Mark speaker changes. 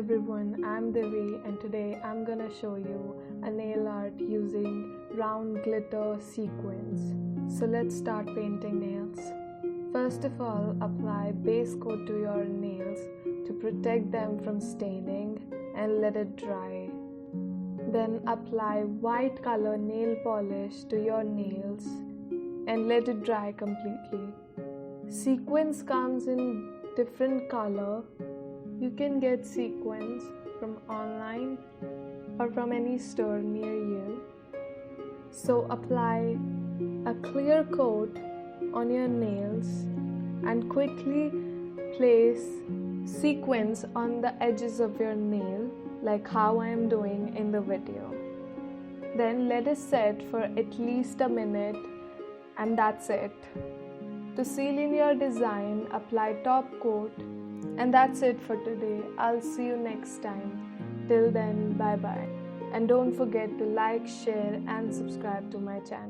Speaker 1: everyone, I'm Devi and today I'm gonna show you a nail art using round glitter sequins. So let's start painting nails. First of all, apply base coat to your nails to protect them from staining and let it dry. Then apply white color nail polish to your nails and let it dry completely. Sequins comes in different color. You can get sequins from online or from any store near you. So apply a clear coat on your nails and quickly place sequins on the edges of your nail like how I am doing in the video. Then let it set for at least a minute and that's it. To seal in your design, apply top coat. And that's it for today. I'll see you next time. Till then, bye bye. And don't forget to like, share and subscribe to my channel.